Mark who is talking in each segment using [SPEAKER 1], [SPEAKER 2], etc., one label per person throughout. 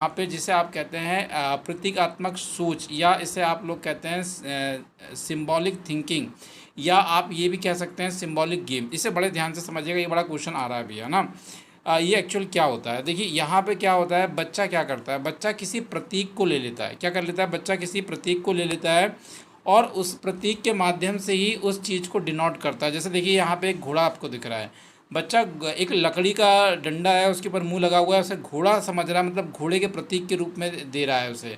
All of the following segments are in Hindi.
[SPEAKER 1] यहाँ पे जिसे आप कहते हैं प्रतीकात्मक सोच, या इसे आप लोग कहते हैं सिंबॉलिक थिंकिंग, या आप ये भी कह सकते हैं सिंबॉलिक गेम। इसे बड़े ध्यान से समझिएगा, ये बड़ा क्वेश्चन आ रहा है अभी, है ना। ये एक्चुअल क्या होता है, देखिए यहाँ पे क्या होता है, बच्चा क्या करता है, बच्चा किसी प्रतीक को ले लेता है। क्या कर लेता है बच्चा, किसी प्रतीक को ले लेता है और उस प्रतीक के माध्यम से ही उस चीज़ को डिनोट करता है। जैसे देखिए यहाँ पे एक घोड़ा आपको दिख रहा है, बच्चा एक लकड़ी का डंडा है, उसके ऊपर मुंह लगा हुआ है, उसे घोड़ा समझ रहा है, मतलब घोड़े के प्रतीक के रूप में दे रहा है उसे।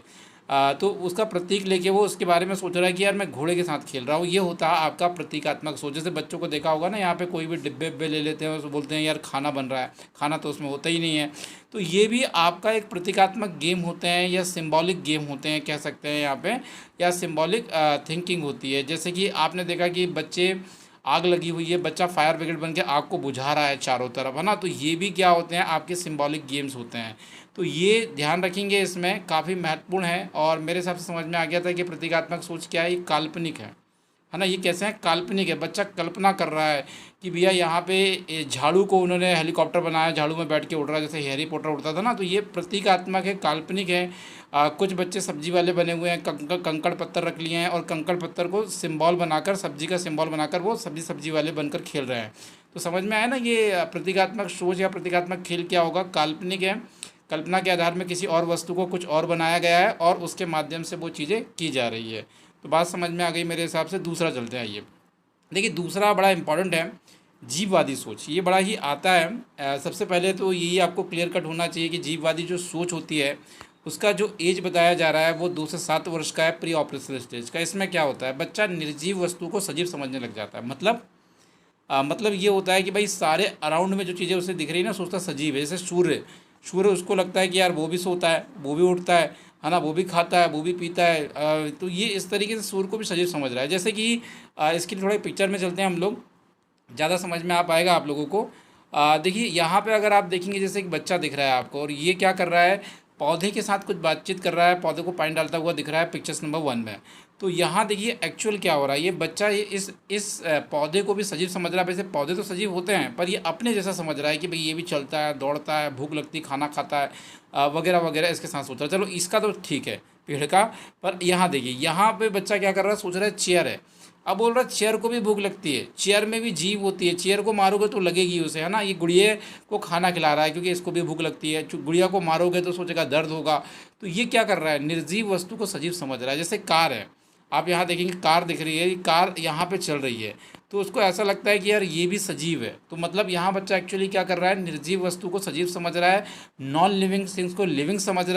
[SPEAKER 1] तो उसका प्रतीक लेके वो उसके बारे में सोच रहा है कि यार मैं घोड़े के साथ खेल रहा हूँ। ये होता है आपका प्रतीकात्मक सोच। जैसे बच्चों को देखा होगा ना, यहाँ पे कोई भी डिब्बे डिब्बे ले लेते हैं, उसको बोलते हैं यार खाना बन रहा है, खाना तो उसमें होता ही नहीं है। तो ये भी आपका एक प्रतीकात्मक गेम होते हैं, या सिंबॉलिक गेम होते हैं कह सकते हैं यहाँ पे, या सिंबॉलिक थिंकिंग होती है। जैसे कि आपने देखा कि बच्चे, आग लगी हुई है, बच्चा फायर ब्रिगेड बन के आग को बुझा रहा है चारों तरफ, है ना। तो ये भी क्या होते हैं, आपके सिंबॉलिक गेम्स होते हैं। तो ये ध्यान रखेंगे, इसमें काफ़ी महत्वपूर्ण है। और मेरे हिसाब से समझ में आ गया था कि प्रतीकात्मक सोच क्या है, ये काल्पनिक है ना। ये कैसे है, काल्पनिक है। बच्चा कल्पना कर रहा है कि भैया यहाँ पे झाड़ू को उन्होंने हेलीकॉप्टर बनाया, झाड़ू में बैठ के उड़ रहा है, जैसे हैरी पॉटर उड़ता था ना। तो ये प्रतीकात्मक है, काल्पनिक है। कुछ बच्चे सब्जी वाले बने हुए हैं, कंकड़ पत्थर रख लिए हैं और कंकड़ पत्थर को सिंबल बनाकर, सब्जी का सिंबल बनाकर वो सब्जी वाले बनकर खेल रहे हैं। तो समझ में आया ना, ये प्रतीकात्मक सोच या प्रतीकात्मक खेल क्या होगा, काल्पनिक है। कल्पना के आधार में किसी और वस्तु को कुछ और बनाया गया है और उसके माध्यम से वो चीज़ें की जा रही है। तो बात समझ में आ गई मेरे हिसाब से। दूसरा चलते हैं, आइए देखिए दूसरा बड़ा इंपॉर्टेंट है, जीववादी सोच। ये बड़ा ही आता है। सबसे पहले तो यही आपको क्लियर कट होना चाहिए कि जीववादी जो सोच होती है उसका जो एज बताया जा रहा है वो 2 से 7 वर्ष का है, प्री ऑपरेशनल स्टेज का। इसमें क्या होता है, बच्चा निर्जीव वस्तु को सजीव समझने लग जाता है। मतलब ये होता है कि भाई सारे अराउंड में जो चीज़ें उसे दिख रही है ना, सोचता सजीव है। जैसे सूर्य, सूर्य उसको लगता है कि यार वो भी सोता है, वो भी उठता है ना, वो भी खाता है, वो भी पीता है। तो ये इस तरीके से सूर्य को भी सजीव समझ रहा है। जैसे कि इसकी थोड़ा पिक्चर में चलते हैं हम लोग, ज़्यादा समझ में आ पाएगा आप लोगों को। देखिए यहाँ पे अगर आप देखेंगे, जैसे एक बच्चा दिख रहा है आपको, और ये क्या कर रहा है, पौधे के साथ कुछ बातचीत कर रहा है, पौधे को पानी डालता हुआ दिख रहा है पिक्चर्स नंबर 1 में। तो यहाँ देखिए एक्चुअल क्या हो रहा है, ये बच्चा ये इस पौधे को भी सजीव समझ रहा है। वैसे पौधे तो सजीव होते हैं, पर ये अपने जैसा समझ रहा है कि भाई ये भी चलता है, दौड़ता है, भूख लगती खाना खाता है, वगैरह वगैरह इसके साथ सोच रहा है। चलो इसका तो ठीक है, पेड़ का। पर यहाँ देखिए, यहाँ पे बच्चा क्या कर रहा है, सोच रहा है चेयर है। अब बोल रहा है चेयर को भी भूख लगती है, चेयर में भी जीव होती है, चेयर को मारोगे तो लगेगी उसे, है ना। ये गुड़िया को खाना खिला रहा है क्योंकि इसको भी भूख लगती है। गुड़िया को मारोगे तो सोचेगा दर्द होगा। तो ये क्या कर रहा है, निर्जीव वस्तु को सजीव समझ रहा है। जैसे कार है, आप यहाँ देखेंगे कार दिख रही है, कार यहाँ पे चल रही है, तो उसको ऐसा लगता है कि यार ये भी सजीव है। तो मतलब यहाँ बच्चा एक्चुअली क्या कर रहा है, निर्जीव वस्तु को सजीव समझ रहा है, नॉन लिविंग थिंग्स को लिविंग समझ रहा है।